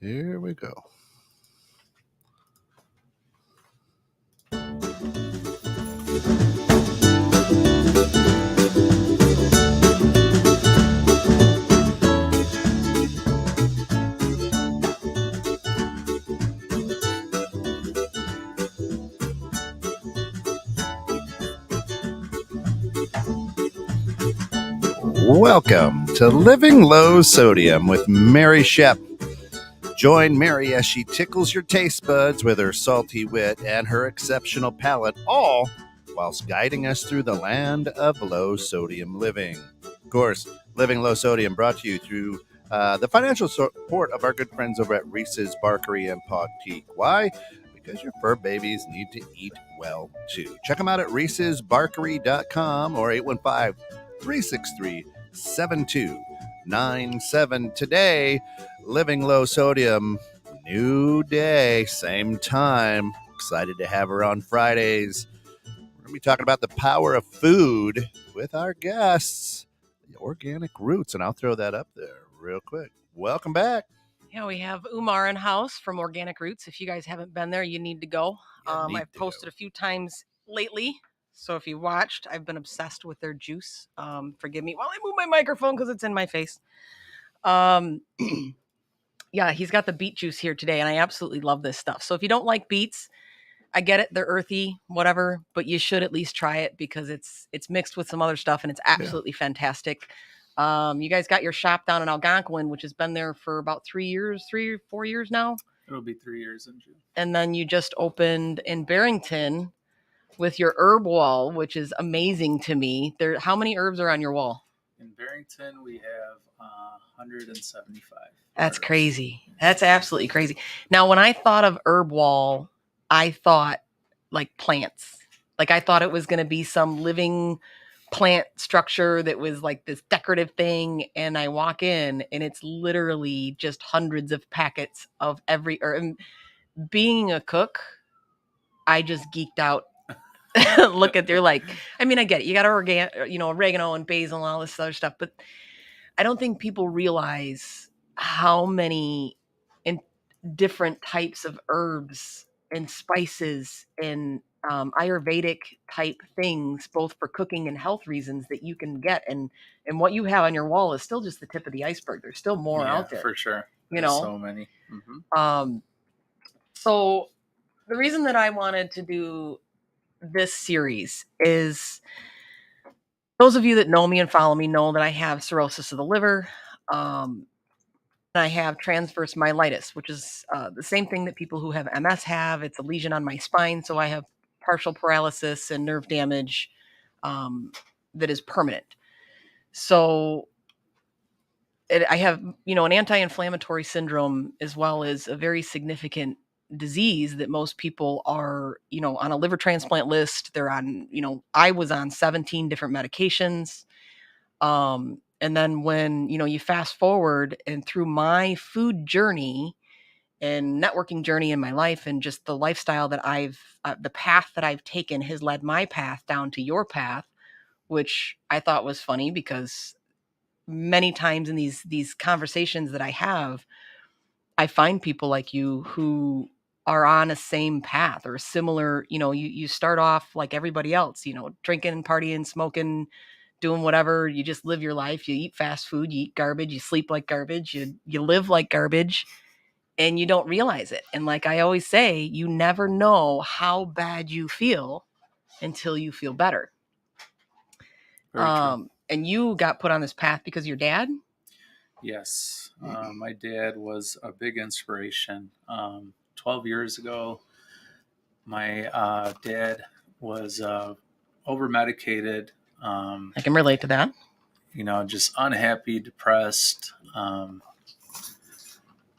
Here we go. Welcome to Living Low Sodium with Mary Schepp. Join Mary as she tickles your taste buds with her salty wit and her exceptional palate, all whilst guiding us through the land of low sodium living. Of course, Living Low Sodium brought to you through the financial support of our good friends over at Reeses Barkery Pawtique. Why? Because your fur babies need to eat well too. Check them out at reesesbarkery.com or 815-363-7297. Today, Living Low Sodium, new day, same time. Excited to have her on Fridays. We're going to be talking about the power of food with our guests, the Organic Roots, and I'll throw that up there real quick. Welcome back. Yeah, we have Umar in house from Organic Roots. If you guys haven't been there, you need to go. I've posted a few times lately. So if you watched, I've been obsessed with their juice. Forgive me while I move my microphone because it's in my face. Yeah, he's got the beet juice here today, and I absolutely love this stuff. So if you don't like beets, I get it. They're earthy, whatever, but you should at least try it because it's mixed with some other stuff, and it's absolutely fantastic. You guys got your shop down in Algonquin, which has been there for about 3 or 4 years now. It'll be 3 years in June. And then you just opened in Barrington with your herb wall, which is amazing to me. How many herbs are on your wall? In Barrington, we have 175. That's crazy. That's absolutely crazy. Now, when I thought of herb wall, I thought like plants. Like I thought it was going to be some living plant structure that was like this decorative thing. And I walk in and it's literally just hundreds of packets of every, being a cook, I just geeked out. Look at, they're like, I mean, I get it. You got oregano and basil and all this other stuff, but I don't think people realize how many different types of herbs and spices and Ayurvedic type things, both for cooking and health reasons, that you can get. And what you have on your wall is still just the tip of the iceberg. There's still more out there. For sure. There's so many. Mm-hmm. So the reason that I wanted to do this series is those of you that know me and follow me know that I have cirrhosis of the liver. I have transverse myelitis, which is the same thing that people who have MS have. It's a lesion on my spine. So I have partial paralysis and nerve damage that is permanent. So I have, an anti-inflammatory syndrome as well as a very significant disease that most people are, on a liver transplant list. They're on, I was on 17 different medications. And then when, you fast forward and through my food journey and networking journey in my life and just the lifestyle that the path that I've taken has led my path down to your path, which I thought was funny because many times in these conversations that I have, I find people like you who are on a same path or similar, you start off like everybody else, drinking, partying, smoking, doing whatever. You just live your life. You eat fast food, you eat garbage, you sleep like garbage, you live like garbage, and you don't realize it. And like I always say, you never know how bad you feel until you feel better. And you got put on this path because of your dad? Yes. My dad was a big inspiration. 12 years ago, my dad was over-medicated. I can relate to that. Just unhappy, depressed.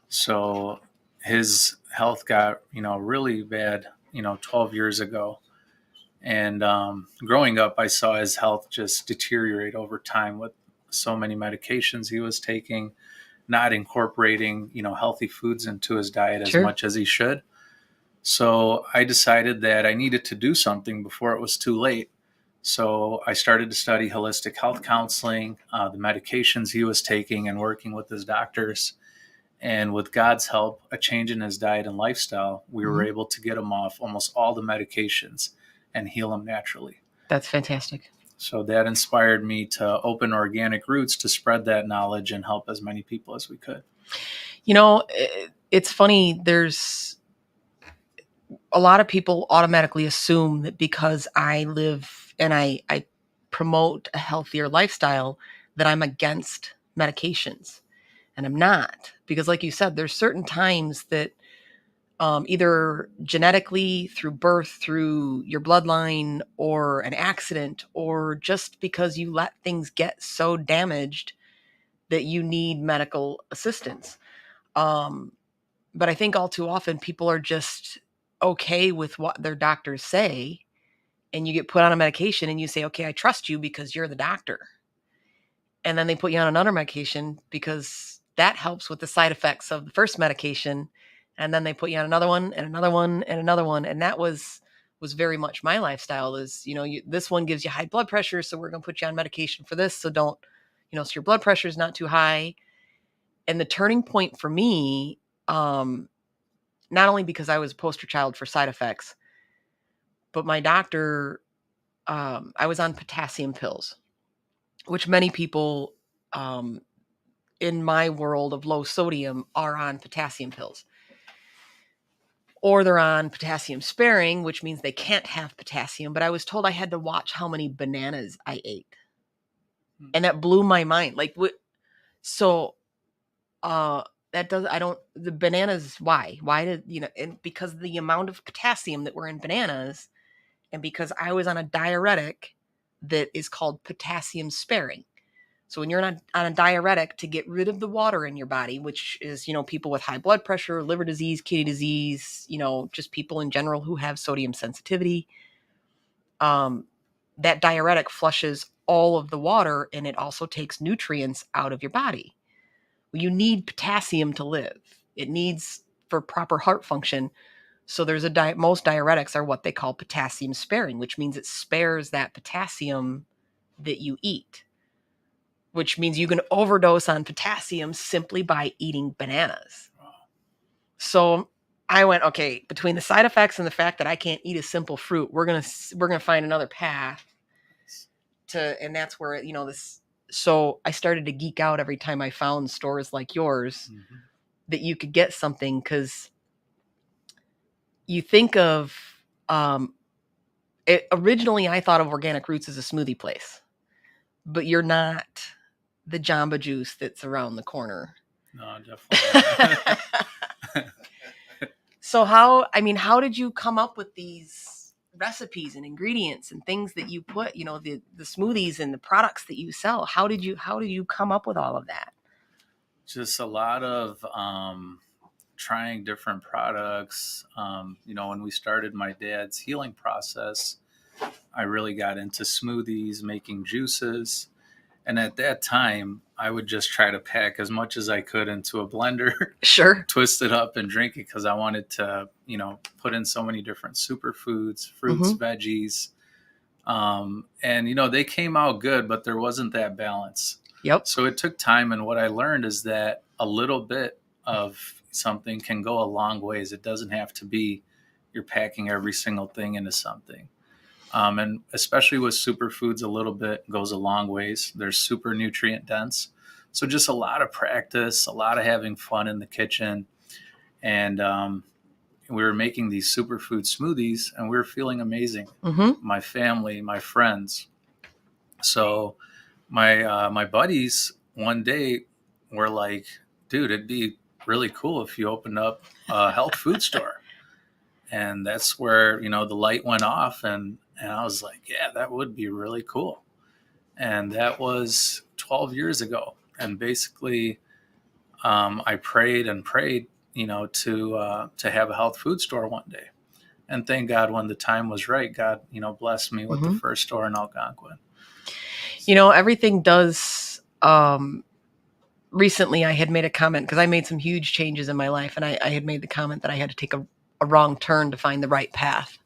So his health got, really bad, 12 years ago. And growing up, I saw his health just deteriorate over time with so many medications he was taking, not incorporating, healthy foods into his diet as much as he should. So I decided that I needed to do something before it was too late. So I started to study holistic health counseling, the medications he was taking and working with his doctors. And with God's help, a change in his diet and lifestyle, we were able to get him off almost all the medications and heal him naturally. That's fantastic. So that inspired me to open Organic Roots to spread that knowledge and help as many people as we could. You know, it's funny. There's a lot of people automatically assume that because I live and I promote a healthier lifestyle, that I'm against medications. And I'm not, because like you said, there's certain times that either genetically, through birth, through your bloodline, or an accident, or just because you let things get so damaged that you need medical assistance. But I think all too often people are just okay with what their doctors say, and you get put on a medication and you say, okay, I trust you because you're the doctor. And then they put you on another medication because that helps with the side effects of the first medication. And then they put you on another one and another one and another one. And that was very much my lifestyle is, this one gives you high blood pressure. So we're going to put you on medication for this. So don't, so your blood pressure is not too high. And the turning point for me, not only because I was a poster child for side effects, but my doctor, I was on potassium pills, which many people, in my world of low sodium are on potassium pills, or they're on potassium sparing, which means they can't have potassium. But I was told I had to watch how many bananas I ate. And that blew my mind. Like, so, that does, the bananas, why did, and because the amount of potassium that were in bananas, and because I was on a diuretic that is called potassium sparing. So when you're on a diuretic to get rid of the water in your body, which is, people with high blood pressure, liver disease, kidney disease, just people in general who have sodium sensitivity, that diuretic flushes all of the water, and it also takes nutrients out of your body. Well, you need potassium to live. It needs for proper heart function. So there's most diuretics are what they call potassium sparing, which means it spares that potassium that you eat, which means you can overdose on potassium simply by eating bananas. So I went, okay, between the side effects and the fact that I can't eat a simple fruit, we're going to find another path and that's where, so I started to geek out every time I found stores like yours that you could get something. 'Cause you think of, originally I thought of Organic Roots as a smoothie place, but you're not the Jamba Juice that's around the corner. No, definitely. So how did you come up with these recipes and ingredients and things that you put, the smoothies and the products that you sell? How did you come up with all of that? Just a lot of trying different products. When we started my dad's healing process, I really got into smoothies, making juices. And at that time, I would just try to pack as much as I could into a blender, Sure, twist it up and drink it because I wanted to, put in so many different superfoods, fruits, veggies. And they came out good, but there wasn't that balance. Yep. So it took time. And what I learned is that a little bit of something can go a long ways. It doesn't have to be you're packing every single thing into something. And especially with superfoods, a little bit goes a long ways. They're super nutrient dense. So just a lot of practice, a lot of having fun in the kitchen. And we were making these superfood smoothies and we were feeling amazing. My family, my friends. So my buddies one day were like, dude, it'd be really cool if you opened up a health food store. And that's where, the light went off and I was like, yeah, that would be really cool. And that was 12 years ago. And basically, I prayed and prayed, to have a health food store one day. And thank God when the time was right, God, blessed me with the first store in Algonquin. Everything does. Recently, I had made a comment because I made some huge changes in my life. And I had made the comment that I had to take a wrong turn to find the right path.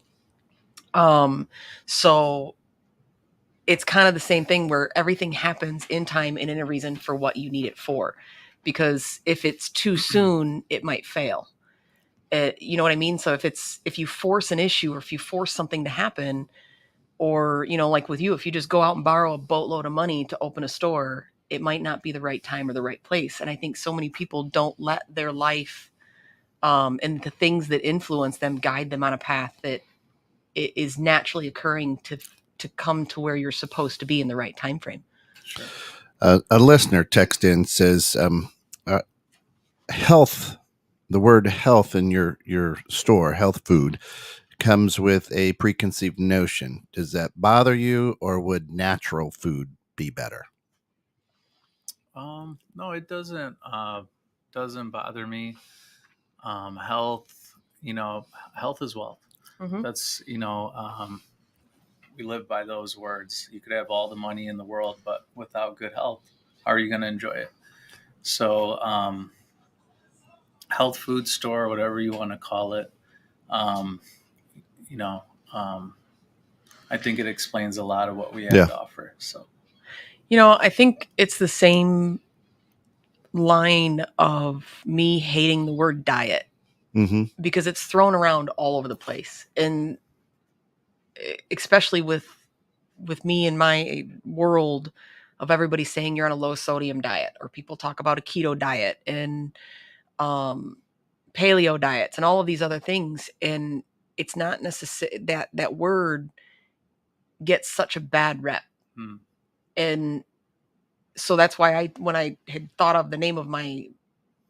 So it's kind of the same thing where everything happens in time and in a reason for what you need it for. because if it's too soon, it might fail. You know what I mean? So if you force an issue, or if you force something to happen, or, you know, like with you, if you just go out and borrow a boatload of money to open a store, it might not be the right time or the right place. And I think so many people don't let their life and the things that influence them guide them on a path that is naturally occurring to come to where you're supposed to be in the right time frame. Sure. A listener text in says, health, the word health in your store, health food, comes with a preconceived notion. Does that bother you, or would natural food be better? No, it doesn't bother me. Health, health is wealth. Mm-hmm. That's, we live by those words. You could have all the money in the world, but without good health, how are you going to enjoy it? So, health food store, whatever you want to call it, um, you know, I think it explains a lot of what we have to offer. So, I think it's the same line of me hating the word diet, because it's thrown around all over the place, and especially with me in my world of everybody saying you're on a low sodium diet, or people talk about a keto diet and paleo diets and all of these other things, and it's not necessary that word gets such a bad rep. And so that's why when I had thought of the name of my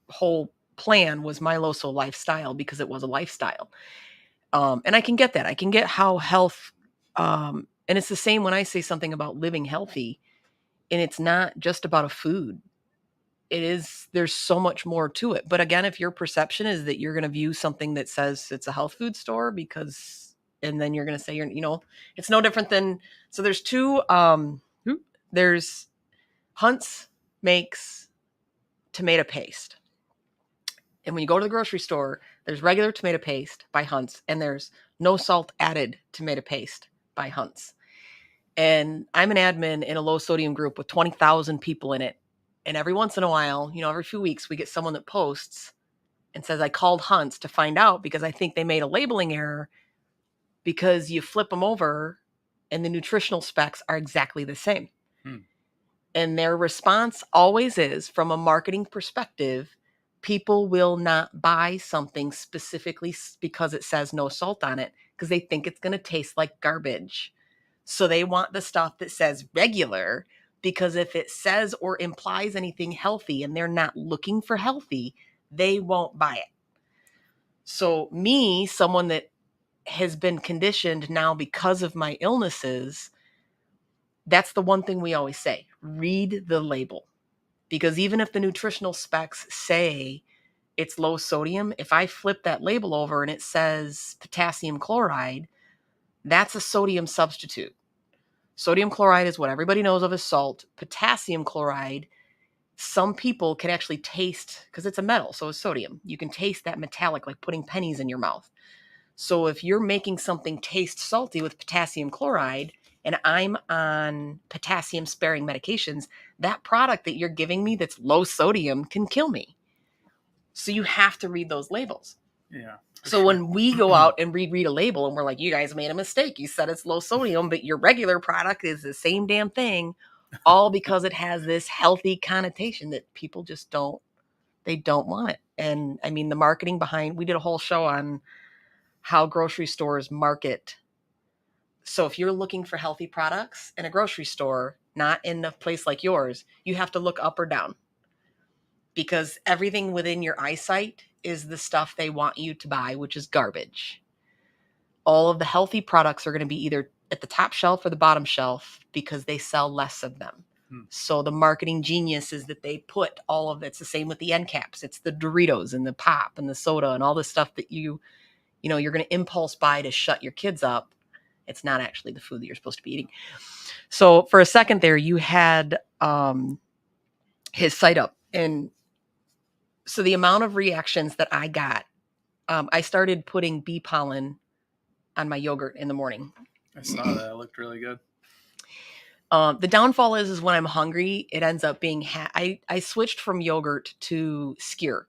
whole plan was My Loso Lifestyle, because it was a lifestyle. And I can get that. I can get how health, and it's the same when I say something about living healthy, and it's not just about a food. There's so much more to it. But again, if your perception is that you're going to view something that says it's a health food store and then you're going to say it's no different than, so there's there's Hunt's makes tomato paste. And when you go to the grocery store, there's regular tomato paste by Hunt's, and there's no salt added tomato paste by Hunt's. And I'm an admin in a low sodium group with 20,000 people in it. And every once in a while, every few weeks, we get someone that posts and says, I called Hunt's to find out because I think they made a labeling error, because you flip them over and the nutritional specs are exactly the same. And their response always is, from a marketing perspective, people will not buy something specifically because it says no salt on it, because they think it's going to taste like garbage. So they want the stuff that says regular, because if it says or implies anything healthy and they're not looking for healthy, they won't buy it. So me, someone that has been conditioned now because of my illnesses, that's the one thing we always say: read the label. Because even if the nutritional specs say it's low sodium, if I flip that label over and it says potassium chloride, that's a sodium substitute. Sodium chloride is what everybody knows of as salt. Potassium chloride, some people can actually taste, because it's a metal, so is sodium. You can taste that metallic, like putting pennies in your mouth. So if you're making something taste salty with potassium chloride, and I'm on potassium sparing medications, that product that you're giving me that's low sodium can kill me. So you have to read those labels. Yeah. So when we go out and reread a label and we're like, you guys made a mistake. You said it's low sodium, but your regular product is the same damn thing, all because it has this healthy connotation that people just don't want it. And I mean, the marketing behind, we did a whole show on how grocery stores market. So if you're looking for healthy products in a grocery store, not in a place like yours, you have to look up or down, because everything within your eyesight is the stuff they want you to buy, which is garbage. All of the healthy products are going to be either at the top shelf or the bottom shelf, because they sell less of them. So the marketing genius is that they put all of it's the same with the end caps. It's the Doritos and the pop and the soda and all this stuff that you're going to impulse buy to shut your kids up. It's not actually the food that you're supposed to be eating. So for a second there, you had his site up. And so the amount of reactions that I got, I started putting bee pollen on my yogurt in the morning. I saw that. It looked really good. The downfall is when I'm hungry, it ends up being I switched from yogurt to skyr,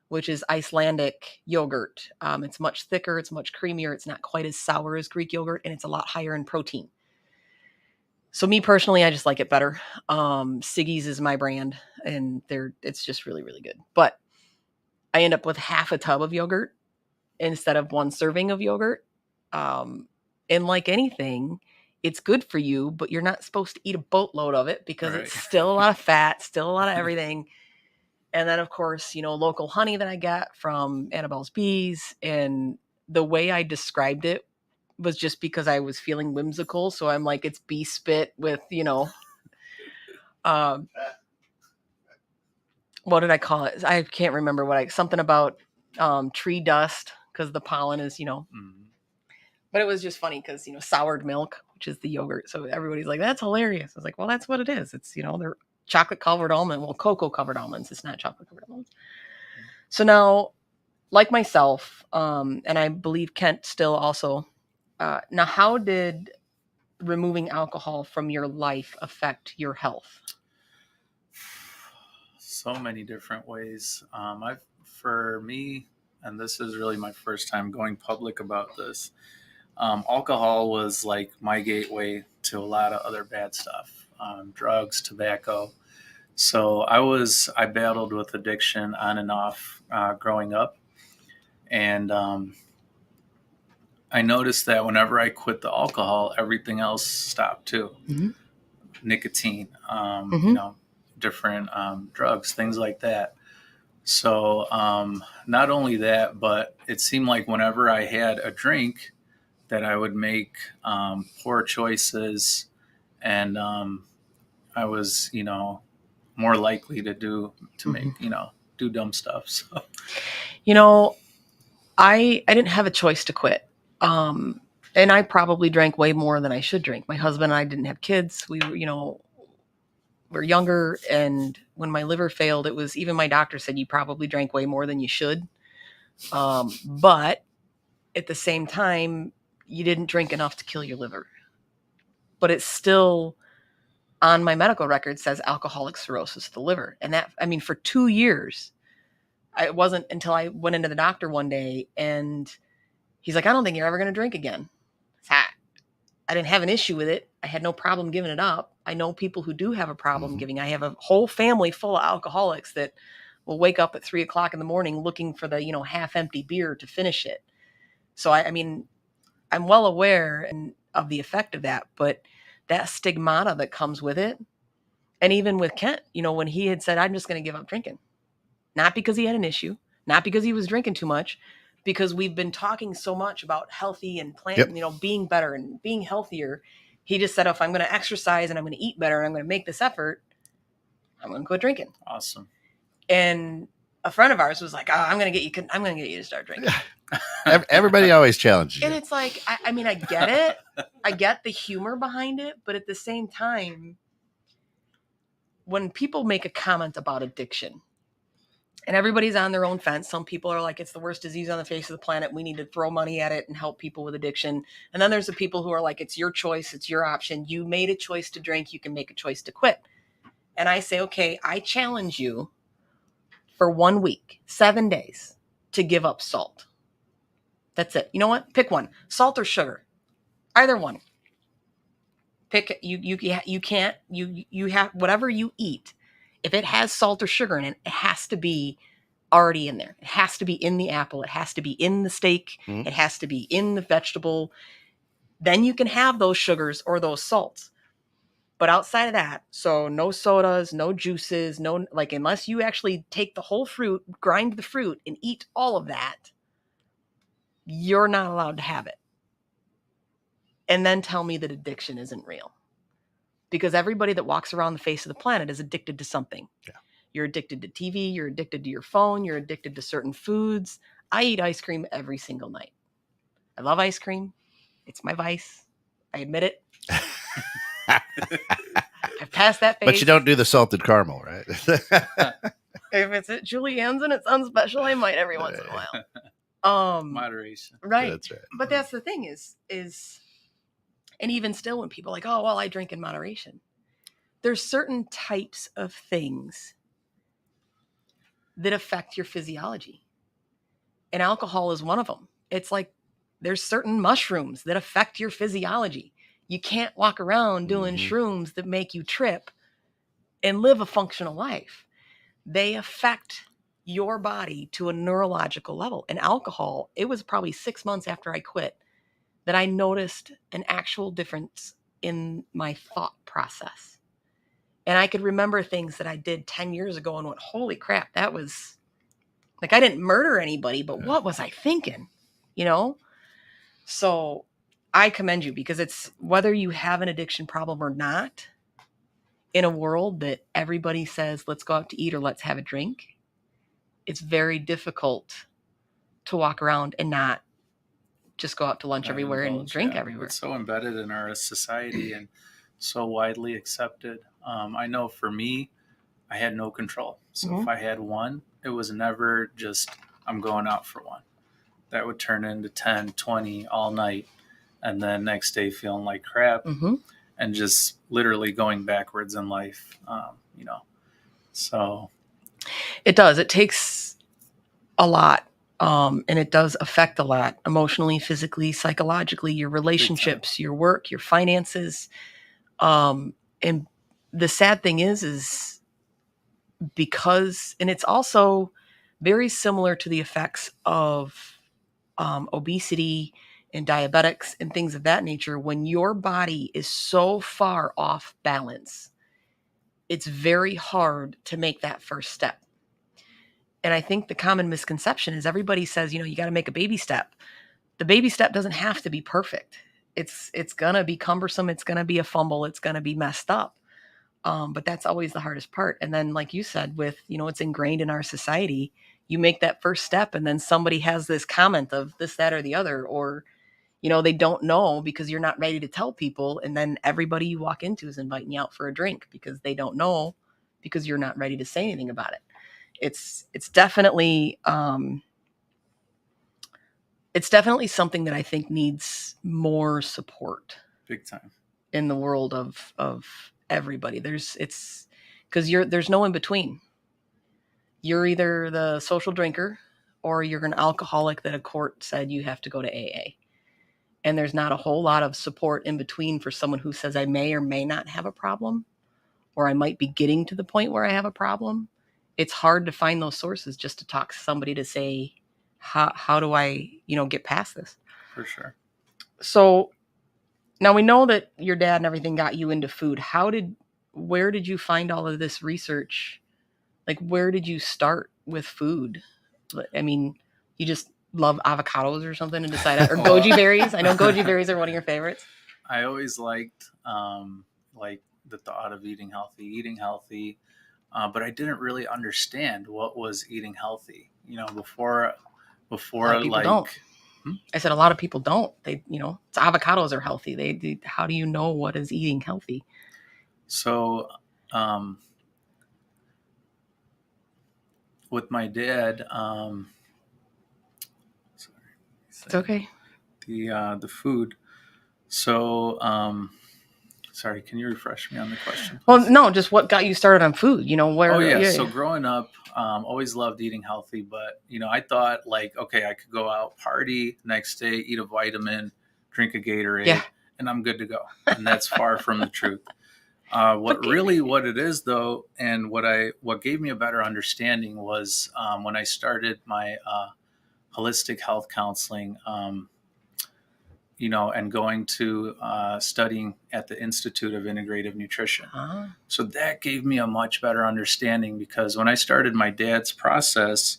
which is Icelandic yogurt. It's much thicker, it's much creamier, it's not quite as sour as Greek yogurt, and it's a lot higher in protein. So me personally, I just like it better. Siggy's is my brand, and it's just really, really good. But I end up with half a tub of yogurt instead of one serving of yogurt. And like anything, it's good for you, but you're not supposed to eat a boatload of it because Right. it's still a lot of fat, still a lot of everything. And then, of course, local honey that I got from Annabelle's Bees. And the way I described it was just because I was feeling whimsical. So I'm like, it's bee spit with, what did I call it? I can't remember something about tree dust because the pollen is, But it was just funny because, soured milk, which is the yogurt. So everybody's like, that's hilarious. I was like, well, that's what it is. It's, they're chocolate covered almond. Well, cocoa covered almonds. It's not chocolate covered almonds. So now, like myself, and I believe Kent still also, now how did removing alcohol from your life affect your health? So many different ways. For me, and this is really my first time going public about this, alcohol was like my gateway to a lot of other bad stuff, drugs, tobacco. So I battled with addiction on and off growing up. And I noticed that whenever I quit the alcohol, everything else stopped too. Mm-hmm. Nicotine, different drugs, things like that. So not only that, but it seemed like whenever I had a drink, that I would make poor choices, and I was, more likely to make, do dumb stuff. So, I didn't have a choice to quit. And I probably drank way more than I should drink. My husband and I didn't have kids. We were, we're younger. And when my liver failed, it was, even my doctor said, you probably drank way more than you should. But at the same time, you didn't drink enough to kill your liver. But it's still on my medical record says alcoholic cirrhosis of the liver. And that, for 2 years, it wasn't until I went into the doctor one day and he's like, I don't think you're ever going to drink again. I didn't have an issue with it. I had no problem giving it up. I know people who do have a problem giving. I have a whole family full of alcoholics that will wake up at 3:00 in the morning looking for the, half empty beer to finish it. So I'm well aware of the effect of that, but that stigmata that comes with it. And even with Kent, when he had said, I'm just going to give up drinking, not because he had an issue, not because he was drinking too much, because we've been talking so much about healthy and being better and being healthier. He just said, if I'm going to exercise and I'm going to eat better and I'm going to make this effort, I'm going to quit drinking. Awesome. And a friend of ours was like, oh, I'm going to get you to start drinking. Everybody always challenges you. And it's like, I get it. I get the humor behind it. But at the same time, when people make a comment about addiction, and everybody's on their own fence. Some people are like, it's the worst disease on the face of the planet. We need to throw money at it and help people with addiction. And then there's the people who are like, it's your choice. It's your option. You made a choice to drink. You can make a choice to quit. And I say, okay, I challenge you for 1 week, 7 days to give up salt. That's it. You know what? Pick one, salt or sugar, either one. Pick you can't, you have whatever you eat. If it has salt or sugar in it, it has to be already in there. It has to be in the apple. It has to be in the steak. Mm-hmm. It has to be in the vegetable. Then you can have those sugars or those salts. But outside of that, so no sodas, no juices, unless you actually take the whole fruit, grind the fruit, and eat all of that, you're not allowed to have it. And then tell me that addiction isn't real. Because everybody that walks around the face of the planet is addicted to something. Yeah. You're addicted to TV. You're addicted to your phone. You're addicted to certain foods. I eat ice cream every single night. I love ice cream. It's my vice. I admit it. I've passed that phase. But you don't do the salted caramel, right? If it's at Julienne's and it's unspecial, I might every once in a while. Moderation. Right. That's right. But that's the thing is, and even still when people are like, oh, well, I drink in moderation. there's certain types of things that affect your physiology. And alcohol is one of them. It's like there's certain mushrooms that affect your physiology. You can't walk around doing shrooms that make you trip and live a functional life. They affect your body to a neurological level. And alcohol, it was probably 6 months after I quit that I noticed an actual difference in my thought process. And I could remember things that I did 10 years ago and went, holy crap, that was like, I didn't murder anybody, but what was I thinking? You know? So I commend you, because it's whether you have an addiction problem or not, in a world that everybody says, let's go out to eat or let's have a drink, it's very difficult to walk around and not just go out to lunch everywhere and drink everywhere. It's so embedded in our society and so widely accepted. I know for me, I had no control. So if I had one, it was never just, I'm going out for one. That would turn into 10, 20 all night. And then next day feeling like crap and just literally going backwards in life, you know. So it does. It takes a lot. And it does affect a lot emotionally, physically, psychologically, your relationships, your work, your finances. And the sad thing is because, and it's also very similar to the effects of obesity and diabetics and things of that nature. When your body is so far off balance, it's very hard to make that first step. And I think the common misconception is everybody says, you got to make a baby step. The baby step doesn't have to be perfect. It's going to be cumbersome. It's going to be a fumble. It's going to be messed up. But that's always the hardest part. And then, like you said, with, it's ingrained in our society, you make that first step and then somebody has this comment of this, that, or the other, or, they don't know because you're not ready to tell people. And then everybody you walk into is inviting you out for a drink because they don't know, because you're not ready to say anything about it. It's definitely, something that I think needs more support. Big time. In the world of everybody. There's no in between. You're either the social drinker or you're an alcoholic that a court said you have to go to AA. And there's not a whole lot of support in between for someone who says I may or may not have a problem, or I might be getting to the point where I have a problem. It's hard to find those sources just to talk to somebody to say, how do I, get past this? For sure. So now we know that your dad and everything got you into food. Where did you find all of this research? Like, where did you start with food? I mean, you just love avocados or something and decided, or goji berries. I know goji berries are one of your favorites. I always liked, the thought of eating healthy. But I didn't really understand what was eating healthy, before like, don't. I said a lot of people don't. They, it's avocados are healthy. They how do you know what is eating healthy? So, with my dad, it's okay. The food. So, sorry, can you refresh me on the question, please? Well, no, just what got you started on food? Where? Oh yeah. So growing up, always loved eating healthy, but I thought like, okay, I could go out, party, next day, eat a vitamin, drink a Gatorade, and I'm good to go. And that's far from the truth. What it is though, and what gave me a better understanding was when I started my holistic health counseling, and going to studying at the Institute of Integrative Nutrition. So that gave me a much better understanding, because when I started my dad's process,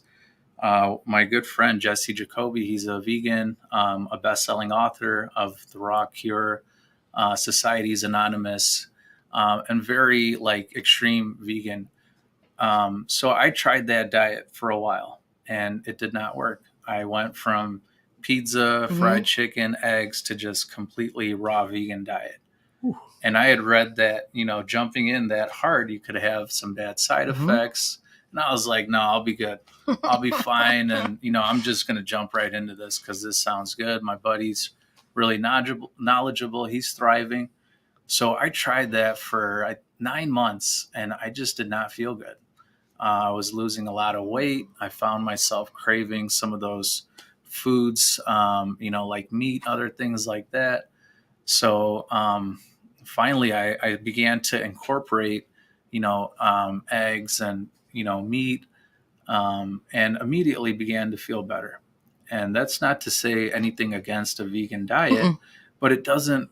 my good friend, Jesse Jacoby, he's a vegan, a best-selling author of The Raw Cure, Societies Anonymous, and very extreme vegan. So I tried that diet for a while and it did not work. I went from pizza, fried chicken, eggs to just completely raw vegan diet. Ooh. And I had read that, jumping in that hard, you could have some bad side effects. And I was like, no, I'll be good. I'll be fine. And, I'm just going to jump right into this because this sounds good. My buddy's really knowledgeable. He's thriving. So I tried that for 9 months, and I just did not feel good. I was losing a lot of weight. I found myself craving some of those foods, like meat, other things like that. So finally, I began to incorporate, eggs and, meat, and immediately began to feel better. And that's not to say anything against a vegan diet, Mm-mm. but it doesn't,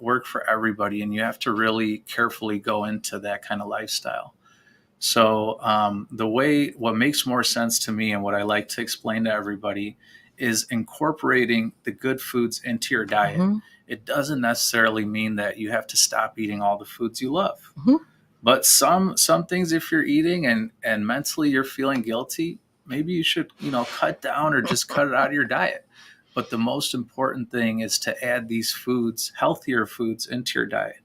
work for everybody. And you have to really carefully go into that kind of lifestyle. So what makes more sense to me and what I like to explain to everybody is incorporating the good foods into your diet. Mm-hmm. It doesn't necessarily mean that you have to stop eating all the foods you love. Mm-hmm. But some things, if you're eating and mentally you're feeling guilty, maybe you should, cut down or just cut it out of your diet. But the most important thing is to add these foods, healthier foods, into your diet.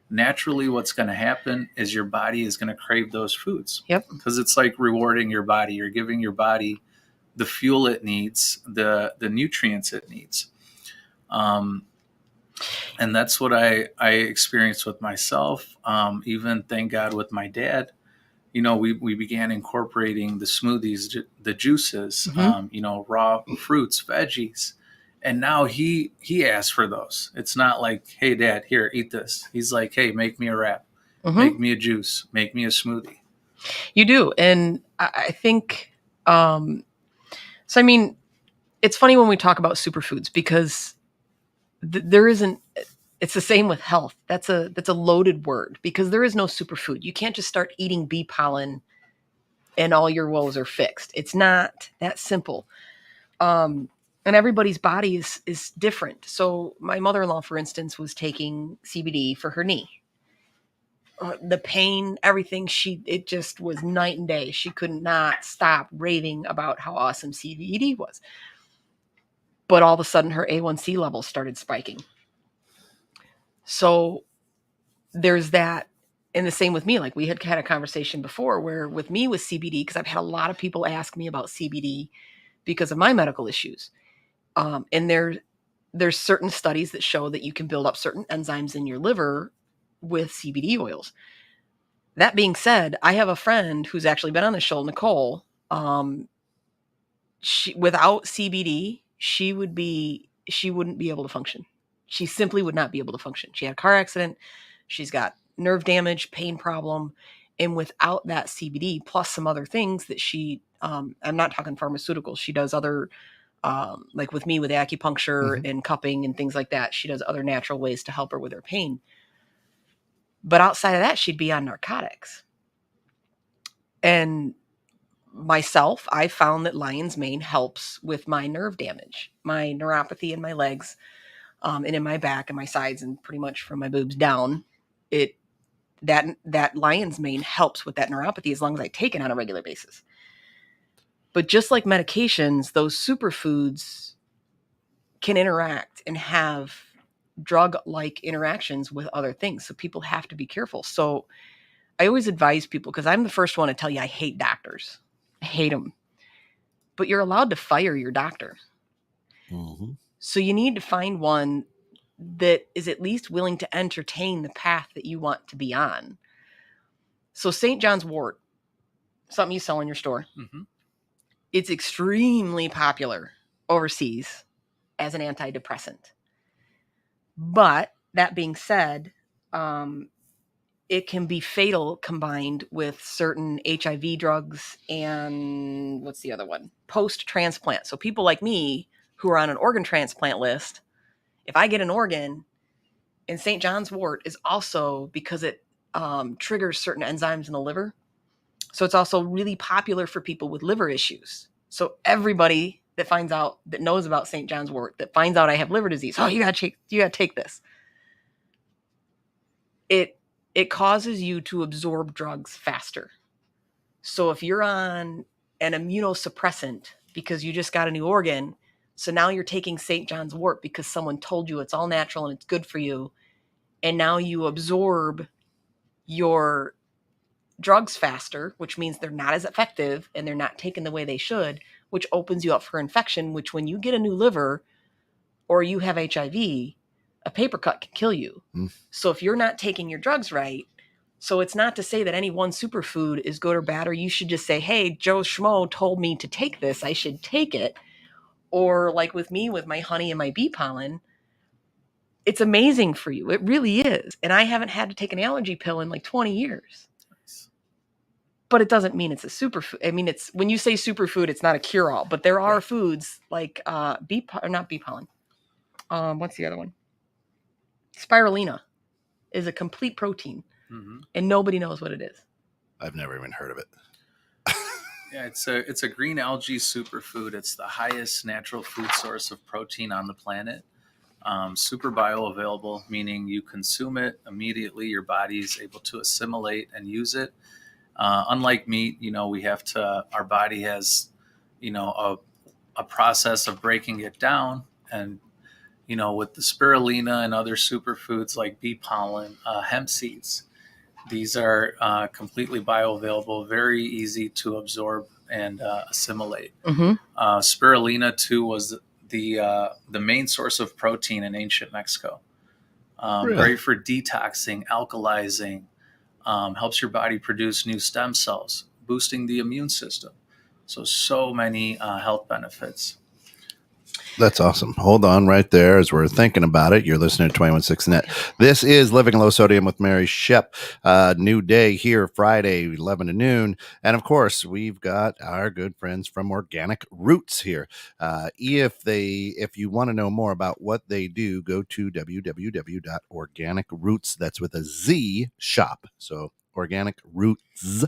Naturally, what's going to happen is your body is going to crave those foods. Yep. Because it's like rewarding your body. You're giving your body the fuel it needs, the nutrients it needs. And that's what I experienced with myself. Even, thank God, with my dad, we began incorporating the smoothies, the juices, Mm-hmm. raw fruits, veggies. And now he asks for those. It's not like, hey, Dad, here, eat this. He's like, hey, make me a wrap, Mm-hmm. make me a juice, make me a smoothie. You do. And I think, so I mean, it's funny when we talk about superfoods because there isn't, it's the same with health. That's a loaded word because there is no superfood. You can't just start eating bee pollen and all your woes are fixed. It's not that simple. And everybody's body is different. So my mother-in-law, for instance, was taking CBD for her knee. The pain, everything, it just was night and day. She could not stop raving about how awesome CBD was. But all of a sudden her A1C levels started spiking. So there's that. And the same with me. Like we had a conversation before where with me with CBD, because I've had a lot of people ask me about CBD because of my medical issues. And there's certain studies that show that you can build up certain enzymes in your liver with CBD oils. That being said, I have a friend who's actually been on the show, Nicole. Without CBD, she wouldn't be able to function. She simply would not be able to function. She had a car accident. She's got nerve damage, pain problem. And without that CBD, plus some other things that I'm not talking pharmaceuticals. She does other, like with me with acupuncture and cupping and things like that. She does other natural ways to help her with her pain. But outside of that, she'd be on narcotics. And myself, I found that lion's mane helps with my nerve damage, my neuropathy in my legs, and in my back and my sides, and pretty much from my boobs down. That lion's mane helps with that neuropathy as long as I take it on a regular basis. But just like medications, those superfoods can interact and have drug-like interactions with other things. So people have to be careful. So I always advise people, because I'm the first one to tell you I hate doctors. I hate them. But you're allowed to fire your doctor. Mm-hmm. So you need to find one that is at least willing to entertain the path that you want to be on. So St. John's wort, something you sell in your store, it's extremely popular overseas as an antidepressant. But that being said, it can be fatal combined with certain HIV drugs and what's the other one? Post-transplant. So people like me who are on an organ transplant list, if I get an organ, and St. John's wort is also because it triggers certain enzymes in the liver. So it's also really popular for people with liver issues. So everybody that knows about St. John's wort, that finds out I have liver disease, oh, you gotta take this. It causes you to absorb drugs faster. So if you're on an immunosuppressant because you just got a new organ, so now you're taking St. John's wort because someone told you it's all natural and it's good for you, and now you absorb your drugs faster, which means they're not as effective and they're not taken the way they should, which opens you up for infection, which when you get a new liver or you have HIV, a paper cut can kill you. So if you're not taking your drugs right, So it's not to say that any one superfood is good or bad, or you should just say, hey, Joe Schmo told me to take this, I should take it. Or like with me, with my honey and my bee pollen, it's amazing for you. It really is. And I haven't had to take an allergy pill in like 20 years. But it doesn't mean it's a superfood. I mean, it's when you say superfood, it's not a cure-all. But there are foods like not bee pollen. What's the other one? Spirulina is a complete protein, and nobody knows what it is. I've never even heard of it. Yeah, it's a green algae superfood. It's the highest natural food source of protein on the planet. Super bioavailable, meaning you consume it immediately, your body's able to assimilate and use it. Unlike meat, our body has, a process of breaking it down. And, with the spirulina and other superfoods like bee pollen, hemp seeds, these are completely bioavailable, very easy to absorb and assimilate. Spirulina, too, was the main source of protein in ancient Mexico. Really? Great for detoxing, alkalizing, helps your body produce new stem cells, boosting the immune system. So many health benefits. That's awesome. Hold on right there as we're thinking about it. You're listening to 216 Net. This is Living Low Sodium with Mary Schepp. New day here, Friday, 11 to noon. And of course, we've got our good friends from Organic Roots here. If you want to know more about what they do, go to www.organicroots, that's with a Z, shop. So Organic Roots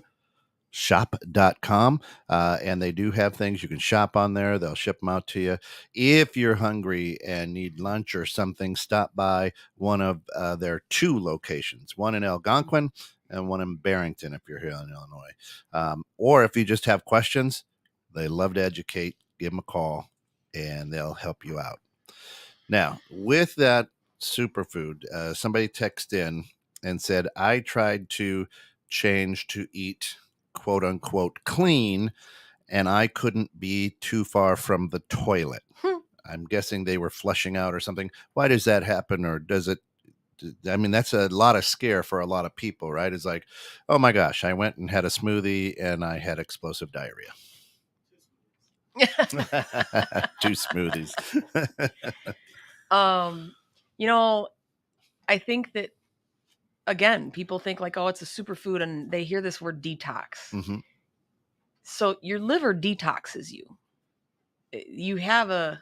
shop.com, and they do have things you can shop on there. They'll ship them out to you. If you're hungry and need lunch or something, stop by one of their 2 locations, one in Algonquin and one in Barrington if you're here in Illinois. Or if you just have questions, they love to educate. Give them a call and they'll help you out. Now, with that superfood, somebody texted in and said, I tried to change to eat quote unquote clean, and I couldn't be too far from the toilet. I'm guessing they were flushing out or something. Why does that happen? Or does it? I mean, that's a lot of scare for a lot of people, right? It's like, oh my gosh, I went and had a smoothie and I had explosive diarrhea. 2 smoothies. I think that, again, people think like, oh, it's a superfood, and they hear this word detox. So your liver detoxes you. You have a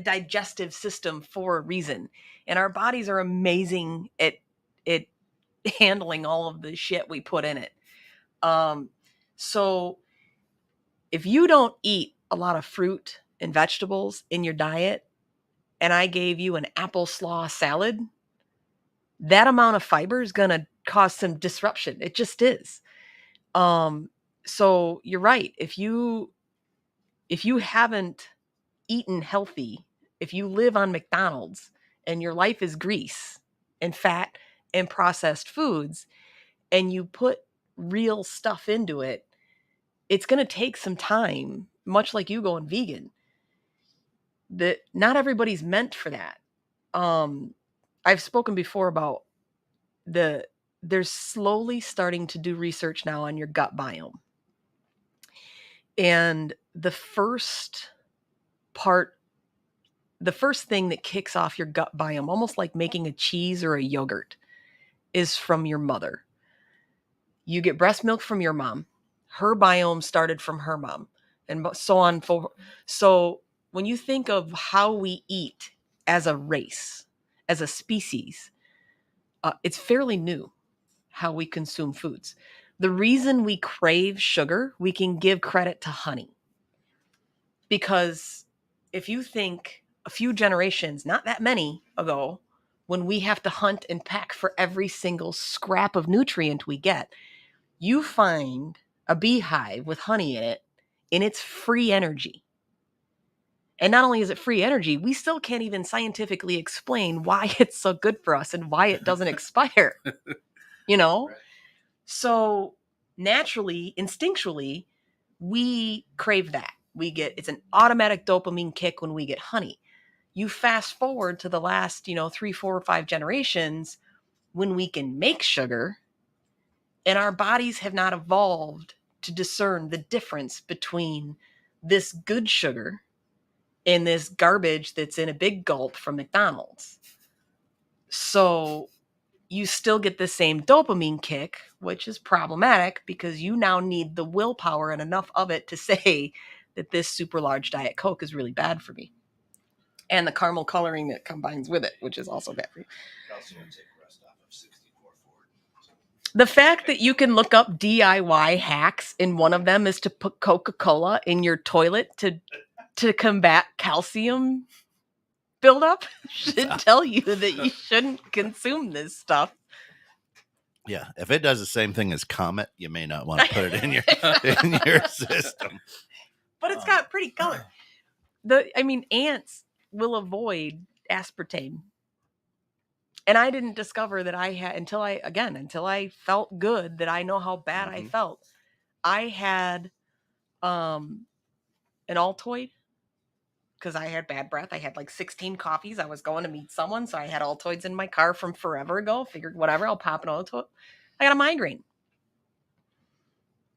digestive system for a reason, and our bodies are amazing at handling all of the shit we put in it. So if you don't eat a lot of fruit and vegetables in your diet, and I gave you an apple slaw salad, that amount of fiber is going to cause some disruption. It just is. So you're right. If you haven't eaten healthy, if you live on McDonald's and your life is grease and fat and processed foods, and you put real stuff into it, it's going to take some time, much like you going vegan. That not everybody's meant for that. I've spoken before about they're slowly starting to do research now on your gut biome. And the first thing that kicks off your gut biome, almost like making a cheese or a yogurt, is from your mother. You get breast milk from your mom. Her biome started from her mom, and so on. So when you think of how we eat as a race, as a species, it's fairly new how we consume foods. The reason we crave sugar, we can give credit to honey. Because if you think a few generations, not that many ago, when we have to hunt and peck for every single scrap of nutrient we get, you find a beehive with honey in it, and it's free energy. And not only is it free energy, we still can't even scientifically explain why it's so good for us and why it doesn't expire. Right. So naturally, instinctually, we crave that. It's an automatic dopamine kick when we get honey. You fast forward to the last, 3, 4, or 5 generations when we can make sugar, And our bodies have not evolved to discern the difference between this good sugar and this garbage that's in a big gulp from McDonald's. So you still get the same dopamine kick, which is problematic because you now need the willpower and enough of it to say that this super large Diet Coke is really bad for me. And the caramel coloring that combines with it, which is also bad for you. The fact that you can look up DIY hacks, and one of them is to put Coca-Cola in your toilet to combat calcium buildup should tell you that you shouldn't consume this stuff. Yeah, if it does the same thing as Comet, you may not want to put it in your system. But it's got pretty color. Ants will avoid aspartame. And I didn't discover that I had until I felt good, that I know how bad I felt. I had an Altoid because I had bad breath. I had like 16 coffees. I was going to meet someone, so I had Altoids in my car from forever ago. Figured whatever, I'll pop an Altoid. I got a migraine.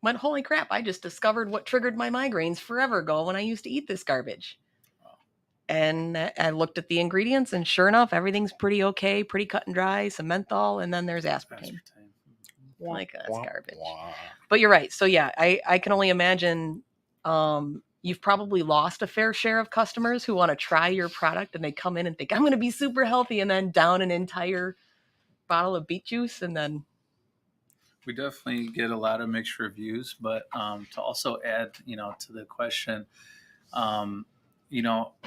Went, holy crap, I just discovered what triggered my migraines forever ago when I used to eat this garbage. And I looked at the ingredients, and sure enough, everything's pretty okay, pretty cut and dry, some menthol, and then there's aspartame. Like, that's garbage. But you're right. So yeah, I can only imagine you've probably lost a fair share of customers who want to try your product, and they come in and think, I'm going to be super healthy, and then down an entire bottle of beet juice, and then... We definitely get a lot of mixed reviews, but to also add, to the question,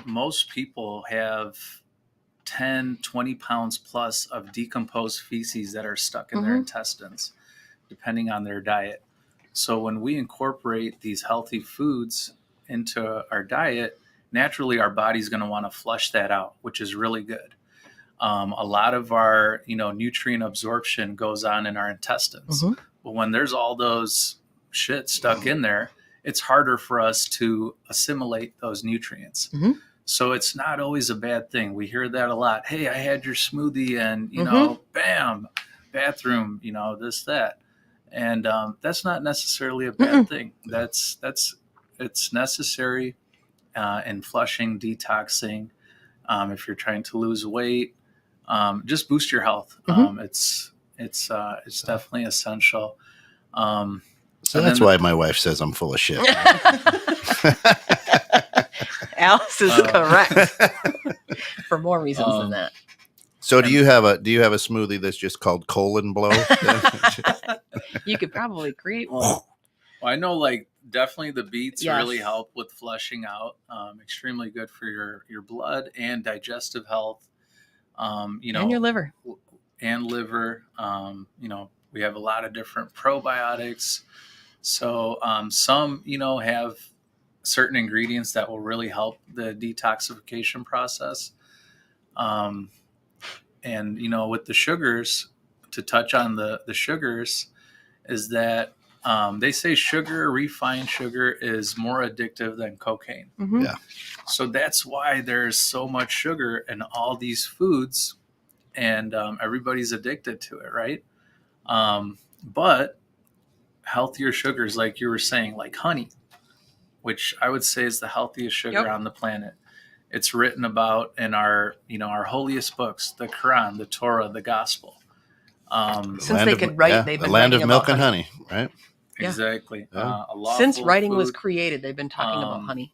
most people have 10, 20 pounds plus of decomposed feces that are stuck in their intestines, depending on their diet. So when we incorporate these healthy foods into our diet, naturally our body's going to want to flush that out, which is really good. A lot of our, nutrient absorption goes on in our intestines. But when there's all those shit stuck in there, it's harder for us to assimilate those nutrients. So it's not always a bad thing. We hear that a lot. Hey, I had your smoothie and, bam, bathroom, this, that. And that's not necessarily a bad thing. It's necessary in flushing, detoxing. If you're trying to lose weight, just boost your health. It's definitely essential. So that's why my wife says I'm full of shit. Alice is correct for more reasons than that. So do you have a smoothie that's just called colon blow? You could probably create one. Well, I know, definitely the beets really help with flushing out. Extremely good for your blood and digestive health. And your liver. And liver. We have a lot of different probiotics. So some, have certain ingredients that will really help the detoxification process. And, with the sugars, to touch on the sugars, is that they say refined sugar is more addictive than cocaine. Yeah. So that's why there's so much sugar in all these foods, and everybody's addicted to it, right? But healthier sugars, like you were saying, like honey, which I would say is the healthiest sugar on the planet. It's written about in our holiest books, the Quran, the Torah, the Gospel. Since they could write, they've been the land writing of milk about and honey, right? Exactly. Yeah. Since writing was created, they've been talking about honey.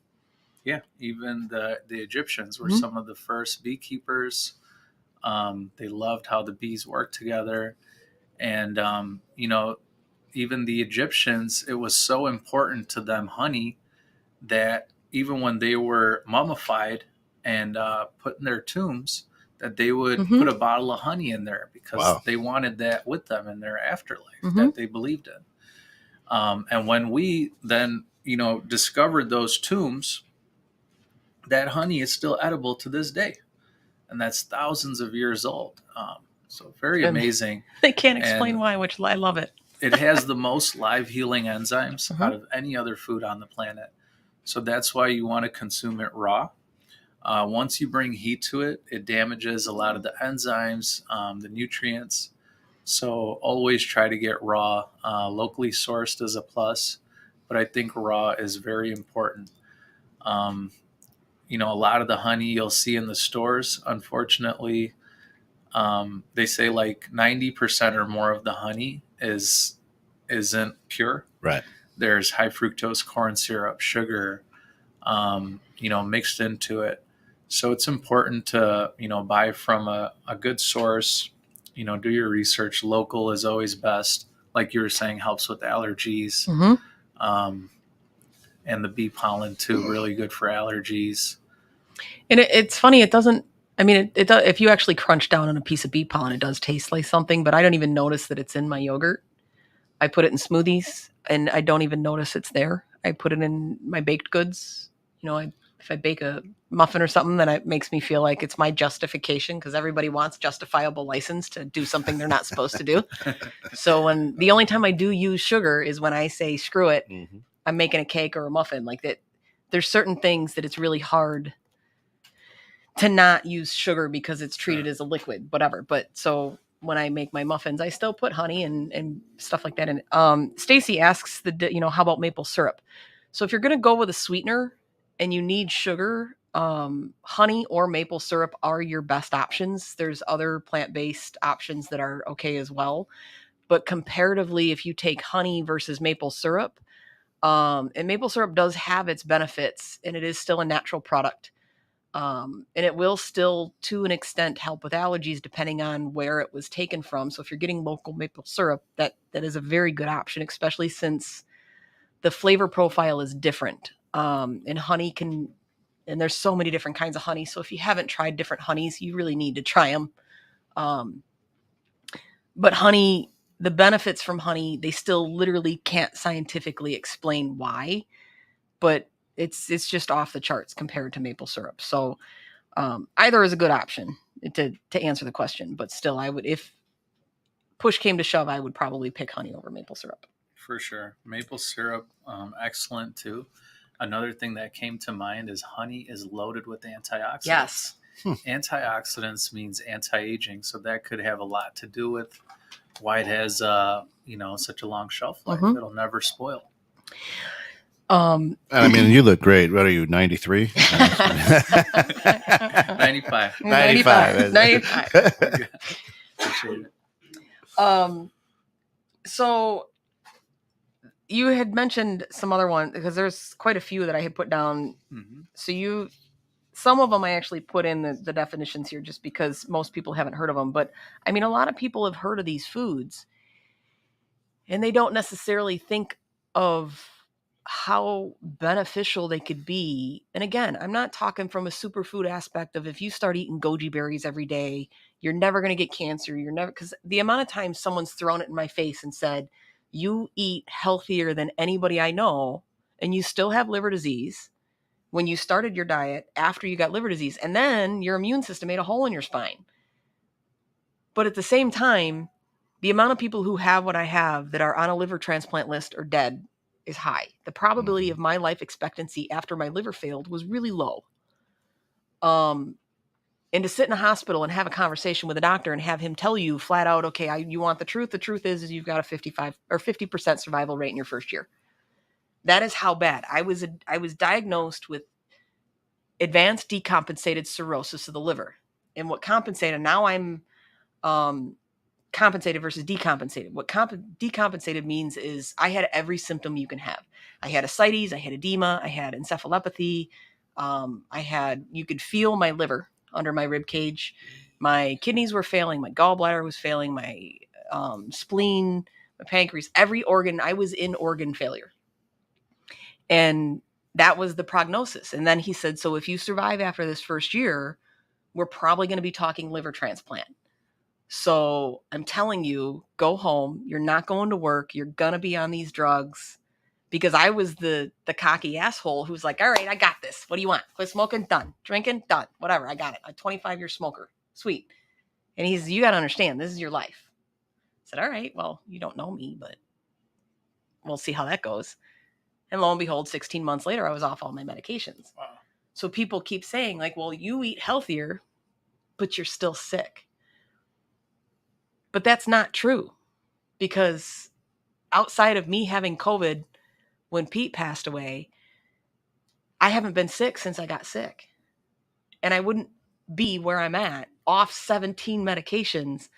Yeah, even the Egyptians were some of the first beekeepers. They loved how the bees worked together. And, even the Egyptians, it was so important to them, honey, that even when they were mummified and put in their tombs, that they would put a bottle of honey in there because they wanted that with them in their afterlife that they believed in. And when we then, discovered those tombs, that honey is still edible to this day. And that's thousands of years old. So very amazing. They can't explain why, which I love it. It has the most live healing enzymes out of any other food on the planet. So that's why you want to consume it raw. Once you bring heat to it, it damages a lot of the enzymes, the nutrients. So always try to get raw. Locally sourced is a plus, but I think raw is very important. Um, a lot of the honey you'll see in the stores, unfortunately, they say like 90% or more of the honey isn't pure. Right. There's high fructose corn syrup, sugar, mixed into it. So it's important to, buy from a good source, do your research. Local is always best. Like you were saying, helps with allergies. Mm-hmm. And the bee pollen too, really good for allergies. And it's funny. It doesn't, I mean, it does, if you actually crunch down on a piece of bee pollen, it does taste like something, but I don't even notice that it's in my yogurt. I put it in smoothies and I don't even notice it's there. I put it in my baked goods. If I bake a muffin or something, then it makes me feel like it's my justification, because everybody wants justifiable license to do something they're not supposed to do. So the only time I do use sugar is when I say, screw it, Mm-hmm. I'm making a cake or a muffin like that. There's certain things that it's really hard to not use sugar because it's treated as a liquid, whatever. But so when I make my muffins, I still put honey and stuff like that in it. Stacy asks how about maple syrup? So if you're going to go with a sweetener and you need sugar, honey or maple syrup are your best options. There's other plant-based options that are okay as well. But comparatively, if you take honey versus maple syrup, and maple syrup does have its benefits and it is still a natural product. And it will still, to an extent, help with allergies depending on where it was taken from. So if you're getting local maple syrup, that is a very good option, especially since the flavor profile is different. And honey and there's so many different kinds of honey. So if you haven't tried different honeys, you really need to try them. But honey, the benefits from honey, they still literally can't scientifically explain why, but it's just off the charts compared to maple syrup. So either is a good option to answer the question, but still, I would, if push came to shove, I would probably pick honey over maple syrup. For sure. Maple syrup, excellent too. Another thing that came to mind is honey is loaded with antioxidants. Yes. Antioxidants means anti-aging, so that could have a lot to do with why it has such a long shelf life. Mhm. It'll never spoil. I mean, you look great. What are you, 93? 95. 95. Appreciate it. So you had mentioned some other ones, because there's quite a few that I had put down. Mm-hmm. So some of them I actually put in the definitions here just because most people haven't heard of them. But I mean, a lot of people have heard of these foods and they don't necessarily think of how beneficial they could be. And again, I'm not talking from a superfood aspect of if you start eating goji berries every day, you're never going to get cancer. Because the amount of times someone's thrown it in my face and said, you eat healthier than anybody I know, and you still have liver disease when you started your diet after you got liver disease, and then your immune system made a hole in your spine. But at the same time, the amount of people who have what I have that are on a liver transplant list or dead is high. The probability of my life expectancy after my liver failed was really low. And to sit in a hospital and have a conversation with a doctor and have him tell you flat out, okay, you want the truth? The truth is you've got a 55 or 50% survival rate in your first year. That is how bad. I was diagnosed with advanced decompensated cirrhosis of the liver. And what compensated, now I'm compensated versus decompensated. What decompensated means is I had every symptom you can have. I had ascites, I had edema, I had encephalopathy. You could feel my liver under my rib cage. My kidneys were failing, my gallbladder was failing, my spleen, my pancreas, every organ. I was in organ failure. And that was the prognosis. And then he said, so if you survive after this first year, we're probably going to be talking liver transplant. So I'm telling you, go home. You're not going to work. You're going to be on these drugs. Because I was the cocky asshole who's like, all right, I got this. What do you want? Quit smoking? Done. Drinking? Done. Whatever. I got it. I'm a 25-year smoker. Sweet. And you got to understand, this is your life. I said, all right, well, you don't know me, but we'll see how that goes. And lo and behold, 16 months later, I was off all my medications. Wow. So people keep saying like, well, you eat healthier, but you're still sick. But that's not true, because outside of me having COVID when Pete passed away, I haven't been sick since I got sick. And I wouldn't be where I'm at, off 17 medications,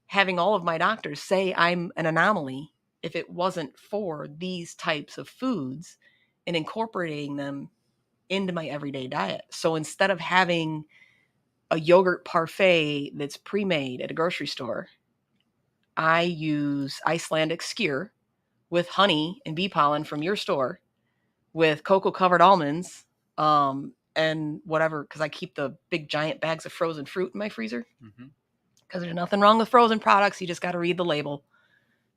having all of my doctors say I'm an anomaly, if it wasn't for these types of foods and incorporating them into my everyday diet. So instead of having a yogurt parfait that's pre-made at a grocery store, I use Icelandic skyr with honey and bee pollen from your store, with cocoa covered almonds, and whatever, because I keep the big giant bags of frozen fruit in my freezer. Because there's nothing wrong with frozen products. You just got to read the label.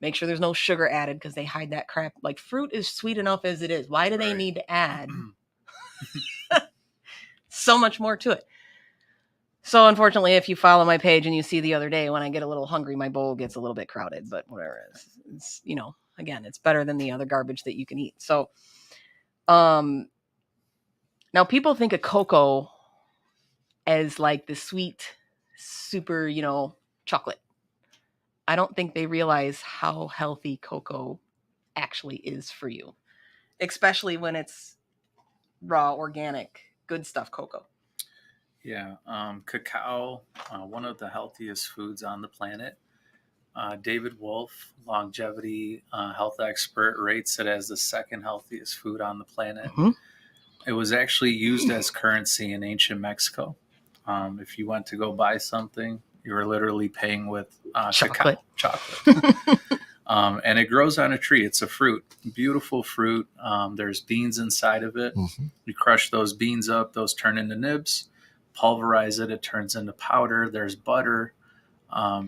Make sure there's no sugar added, because they hide that crap. Like, fruit is sweet enough as it is. Why do they need to add so much more to it? So unfortunately, if you follow my page and you see the other day when I get a little hungry, my bowl gets a little bit crowded, but whatever. It's again, it's better than the other garbage that you can eat. So, now people think of cocoa as like the sweet, super, chocolate. I don't think they realize how healthy cocoa actually is for you, especially when it's raw, organic, good stuff cocoa. Yeah, cacao, one of the healthiest foods on the planet. David Wolf, longevity health expert, rates it as the second healthiest food on the planet. It was actually used as currency in ancient Mexico. If you went to go buy something, you were literally paying with chocolate. And it grows on a tree. It's a fruit, beautiful fruit. There's beans inside of it. You crush those beans up, those turn into nibs. Pulverize it, it turns into powder. There's butter.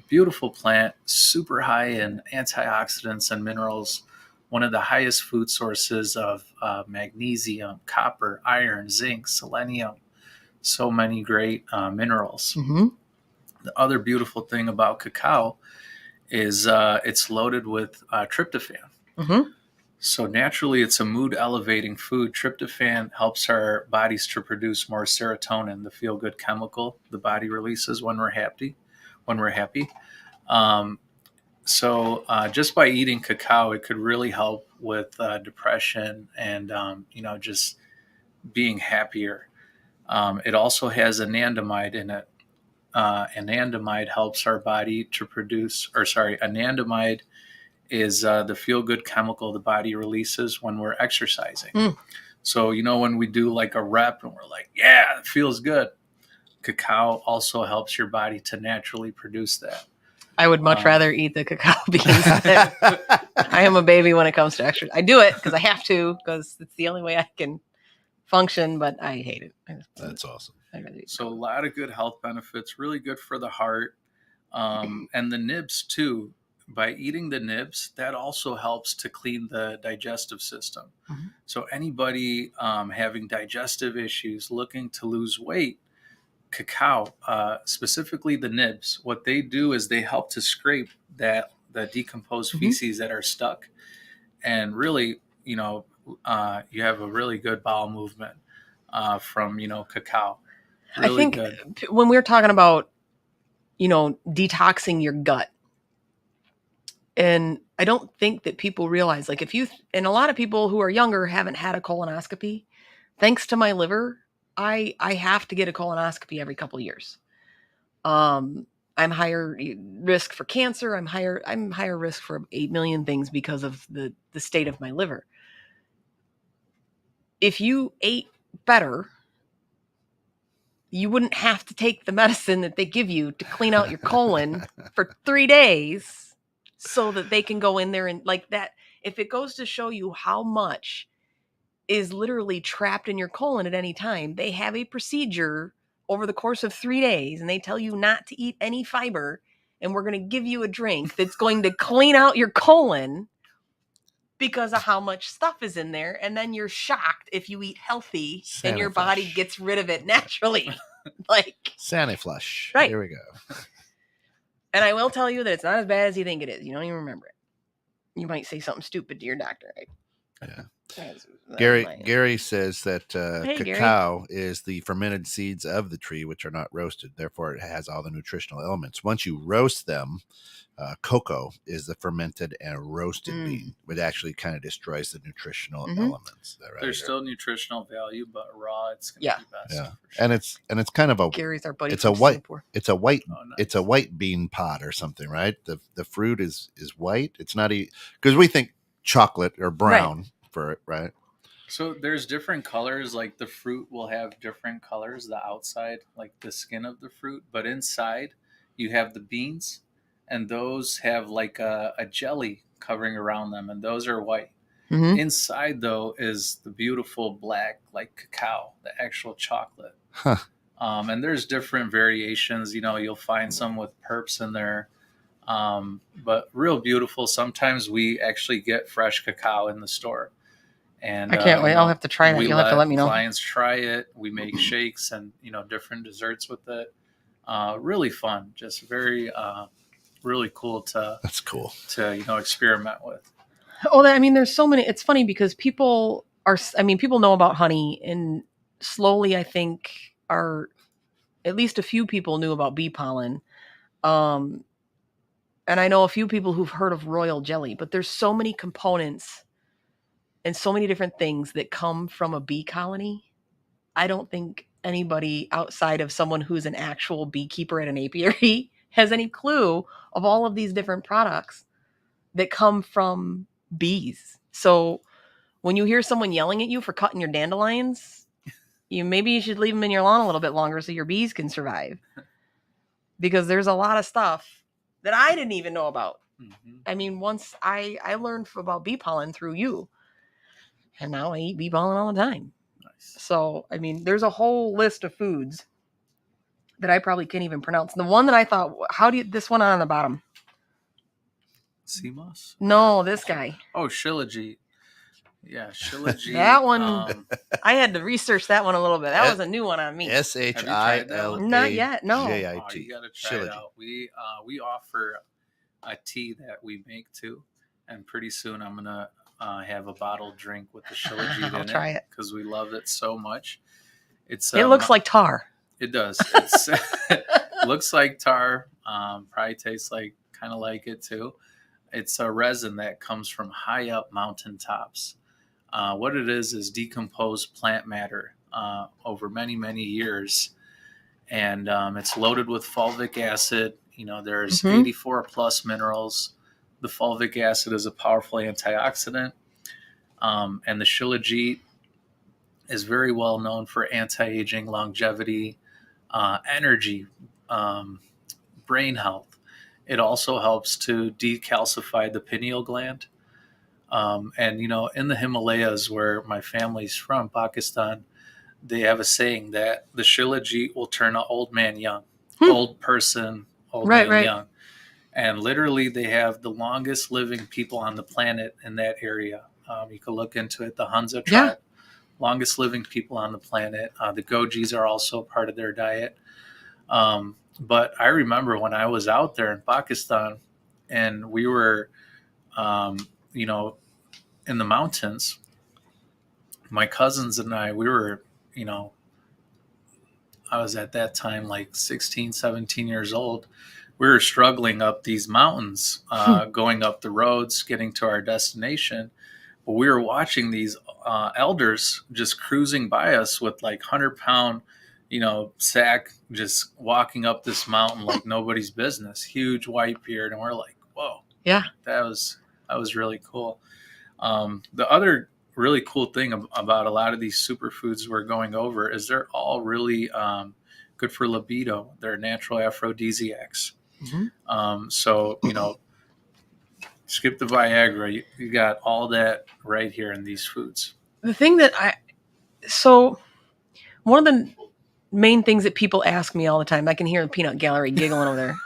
Beautiful plant, super high in antioxidants and minerals. One of the highest food sources of magnesium, copper, iron, zinc, selenium. So many great minerals. The other beautiful thing about cacao is it's loaded with tryptophan. So naturally, it's a mood-elevating food. Tryptophan helps our bodies to produce more serotonin, the feel-good chemical the body releases when we're happy. So just by eating cacao, it could really help with depression and just being happier. It also has anandamide in it. Anandamide helps our body to produce, anandamide is the feel-good chemical the body releases when we're exercising. So, when we do like a rep and we're like, yeah, it feels good. Cacao also helps your body to naturally produce that. I would much rather eat the cacao beans. I am a baby when it comes to exercise. I do it because I have to, because it's the only way I can function, but I hate it. That's awesome. So a lot of good health benefits, really good for the heart. And the nibs too. By eating the nibs, that also helps to clean the digestive system. So anybody having digestive issues, looking to lose weight, cacao, specifically the nibs, what they do is they help to scrape the decomposed feces that are stuck. And really, you have a really good bowel movement from, cacao. Really I think good. When we're talking about, detoxing your gut, and I don't think that people realize, like, and a lot of people who are younger haven't had a colonoscopy. Thanks to my liver, I have to get a colonoscopy every couple of years. I'm higher risk for cancer. I'm higher risk for 8 million things because of the state of my liver. If you ate better, you wouldn't have to take the medicine that they give you to clean out your colon for 3 days so that they can go in there and like that. If it goes to show you how much is literally trapped in your colon at any time, they have a procedure over the course of 3 days, and they tell you not to eat any fiber, and we're going to give you a drink that's going to clean out your colon because of how much stuff is in there. And then you're shocked if you eat healthy and your body gets rid of it naturally. Like Santa Flush. Right. Here we go. And I will tell you that it's not as bad as you think it is. You don't even remember it. You might say something stupid to your doctor, right? Yeah. Gary says that Hey, Gary. cacao is the fermented seeds of the tree, which are not roasted. Therefore, it has all the nutritional elements. Once you roast them, cocoa is the fermented and roasted bean, which actually kind of destroys the nutritional elements. Is that right? There's still nutritional value, but raw, it's going to be best. Yeah, for sure. and it's kind of a Gary's our buddy it's from a white Singapore. it's a white Oh, nice. it's a white bean pod or something, right? The fruit is white. It's not because we think chocolate or brown for it, right? So there's different colors. Like the fruit will have different colors. The outside, like the skin of the fruit, but inside you have the beans, and those have like a jelly covering around them, and those are white. Inside though is the beautiful black, like cacao, the actual chocolate. Huh. And there's different variations. You'll find some with perps in there, but real beautiful. Sometimes we actually get fresh cacao in the store. And I can't wait. I'll have to try it. You'll have to let me know. Clients try it. We make shakes and different desserts with it. Really fun. Just very really cool to. That's cool to experiment with. Oh, there's so many. It's funny because people know about honey, and slowly I think at least a few people knew about bee pollen. And I know a few people who've heard of royal jelly, but there's so many components and so many different things that come from a bee colony. I don't think anybody outside of someone who's an actual beekeeper at an apiary has any clue of all of these different products that come from bees. So when you hear someone yelling at you for cutting your dandelions, maybe you should leave them in your lawn a little bit longer so your bees can survive. Because there's a lot of stuff that I didn't even know about. Once I learned about bee pollen through you. And now I eat bee pollen all the time. Nice. So, there's a whole list of foods that I probably can't even pronounce. The one that I thought, this one on the bottom? Sea moss? No, this guy. Oh, shilajit. Yeah, shilajit. That one, I had to research that one a little bit. That was a new one on me. SHILAJIT. Not yet, no. Oh, you got to try it out. We offer a tea that we make too. And pretty soon I'm going to have a bottled drink with the shilajit in try it because we love it so much. It looks like tar. It does. It looks like tar. Probably tastes kind of like it too. It's a resin that comes from high up mountain tops. What it is decomposed plant matter over many, many years. And it's loaded with fulvic acid. There's 84 plus minerals. The fulvic acid is a powerful antioxidant. And the shilajit is very well known for anti-aging, longevity, energy, brain health. It also helps to decalcify the pineal gland. And, in the Himalayas where my family's from, Pakistan, they have a saying that the shilajit will turn an old man young, old person, old man young. And literally they have the longest living people on the planet in that area. You can look into it, the Hunza tribe, longest living people on the planet. The gojis are also part of their diet. But I remember when I was out there in Pakistan and we were, in the mountains, my cousins and I, we were, I was at that time like 16, 17 years old. We were struggling up these mountains, going up the roads, getting to our destination. But we were watching these elders just cruising by us with 100-pound, sack, just walking up this mountain like nobody's business. Huge white beard, and we're like, "Whoa, yeah, that was really cool." The other really cool thing about a lot of these superfoods we're going over is they're all really good for libido. They're natural aphrodisiacs. So, skip the Viagra. You got all that right here in these foods. The thing that one of the main things that people ask me all the time, I can hear the peanut gallery giggling over there.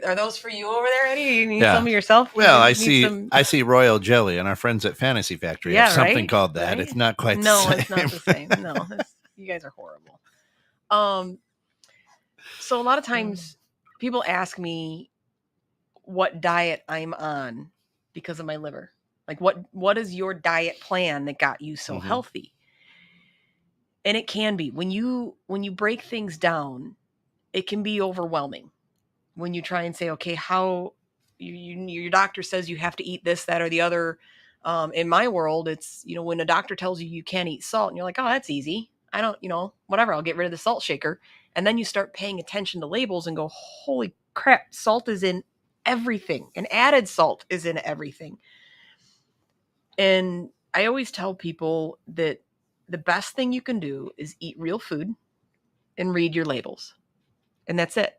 Are those for you over there, Eddie? You need some of yourself? Well, I see royal jelly, and our friends at Fantasy Factory have something called that. Right? It's not quite the same. No, it's not the same. No, you guys are horrible. So a lot of times people ask me what diet I'm on because of my liver. Like what is your diet plan that got you so healthy? And it can be when you break things down, it can be overwhelming when you try and say, okay, how your doctor says you have to eat this, that, or the other. In my world, it's, when a doctor tells you you can't eat salt and you're like, oh, that's easy. I don't, whatever, I'll get rid of the salt shaker. And then you start paying attention to labels and go, holy crap, salt is in everything, and added salt is in everything. And I always tell people that the best thing you can do is eat real food and read your labels. And that's it.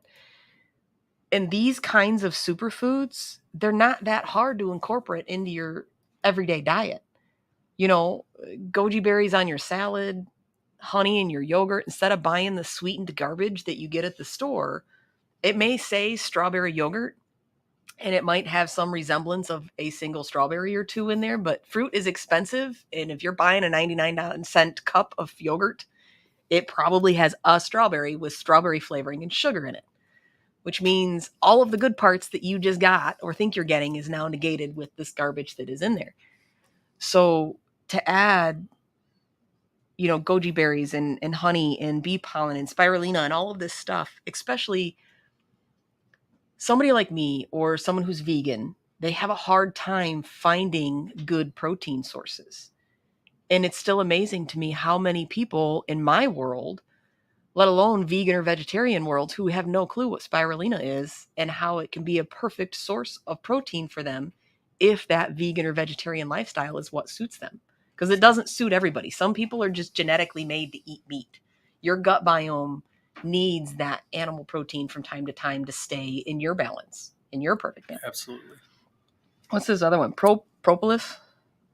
And these kinds of superfoods, they're not that hard to incorporate into your everyday diet. Goji berries on your salad, honey in your yogurt, instead of buying the sweetened garbage that you get at the store. It may say strawberry yogurt, and it might have some resemblance of a single strawberry or two in there, but fruit is expensive. And if you're buying a 99-cent cup of yogurt, it probably has a strawberry with strawberry flavoring and sugar in it, which means all of the good parts that you just got or think you're getting is now negated with this garbage that is in there. So to add, goji berries and honey and bee pollen and spirulina and all of this stuff, especially somebody like me or someone who's vegan, they have a hard time finding good protein sources. And it's still amazing to me how many people in my world, let alone vegan or vegetarian worlds, who have no clue what spirulina is and how it can be a perfect source of protein for them if that vegan or vegetarian lifestyle is what suits them. Because it doesn't suit everybody. Some people are just genetically made to eat meat. Your gut biome needs that animal protein from time to time to stay in your balance, in your perfect balance. Absolutely. What's this other one? Propolis?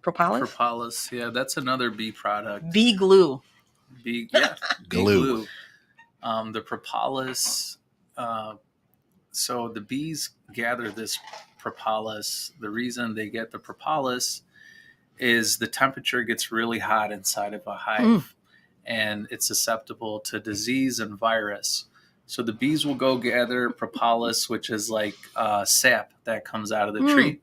Propolis. Yeah, that's another bee product. Bee glue. Bee glue. The propolis. So the bees gather this propolis. The reason they get the propolis is the temperature gets really hot inside of a hive, and it's susceptible to disease and virus. So the bees will go gather propolis, which is like sap that comes out of the tree.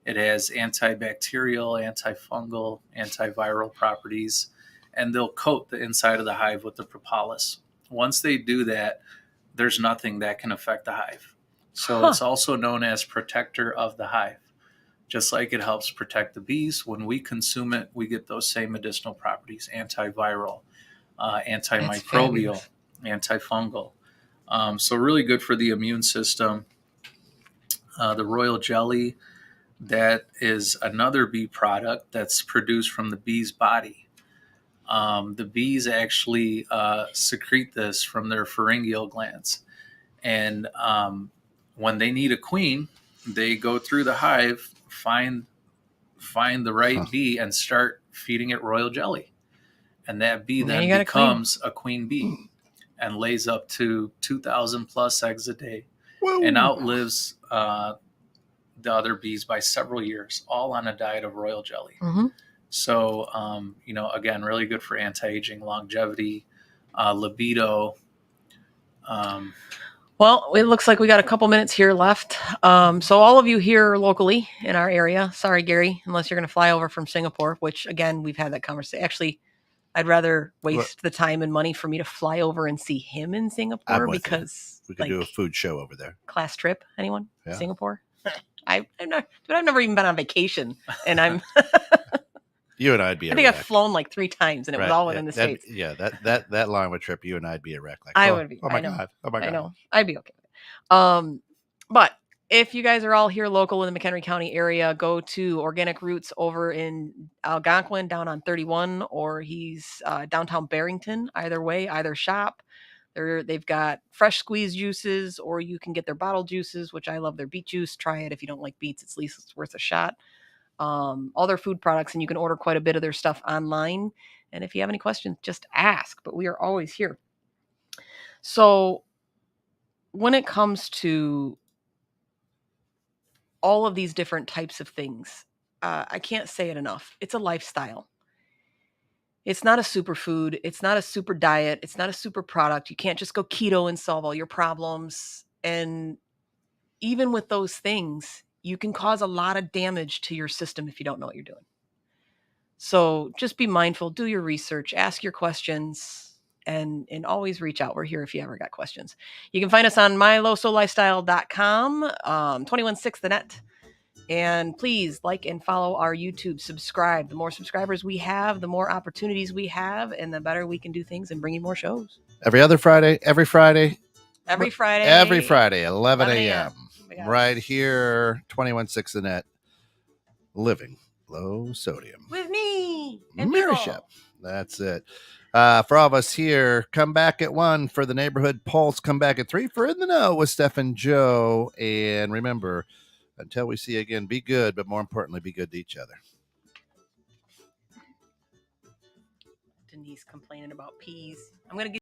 It has antibacterial, antifungal, antiviral properties, and they'll coat the inside of the hive with the propolis. Once they do that, there's nothing that can affect the hive. So it's also known as protector of the hive. Just like it helps protect the bees, when we consume it, we get those same medicinal properties: antiviral, antimicrobial, antifungal. So really good for the immune system. The royal jelly, that is another bee product that's produced from the bee's body. The bees actually secrete this from their pharyngeal glands. And when they need a queen, they go through the hive, find the right bee, and start feeding it royal jelly. And that bee then becomes a queen bee and lays up to 2,000 plus eggs a day. Whoa. And outlives the other bees by several years, all on a diet of royal jelly. So, again, really good for anti-aging, longevity, libido. Well, it looks like we got a couple minutes here left. So all of you here locally in our area, sorry, Gary, unless you're going to fly over from Singapore, which, again, we've had that conversation. Actually, I'd rather waste the time and money for me to fly over and see him in Singapore, because we could do a food show over there. Class trip, anyone? Yeah. Singapore? I've never even been on vacation, and I'm... You and I'd be. I think I've flown like 3 times, and it was all within the States. Yeah, that line of trip, you and I'd be a wreck. Like, I would be. Oh my god! I know. I'd be okay with it. But if you guys are all here local in the McHenry County area, go to Organic Roots over in Algonquin, down on 31, or he's downtown Barrington. Either way, either shop. They've got fresh squeezed juices, or you can get their bottled juices, which I love their beet juice. Try it if you don't like beets; at least it's worth a shot. All their food products, and you can order quite a bit of their stuff online. And if you have any questions, just ask, but we are always here. So when it comes to all of these different types of things, I can't say it enough. It's a lifestyle. It's not a superfood. It's not a super diet. It's not a super product. You can't just go keto and solve all your problems. And even with those things, you can cause a lot of damage to your system if you don't know what you're doing. So just be mindful, do your research, ask your questions, and always reach out. We're here if you ever got questions. You can find us on mylosolifestyle.com, 216 the net. And please like and follow our YouTube, subscribe. The more subscribers we have, the more opportunities we have, and the better we can do things and bring you more shows. Every Friday, 11 a.m. Right here, 216 the net, living low sodium. With me and Mary Schepp. That's it. For all of us here, come back at 1 for the Neighborhood Pulse. Come back at 3 for In the Know with Steph and Joe. And remember, until we see you again, be good, but more importantly, be good to each other. Denise complaining about peas. I'm going to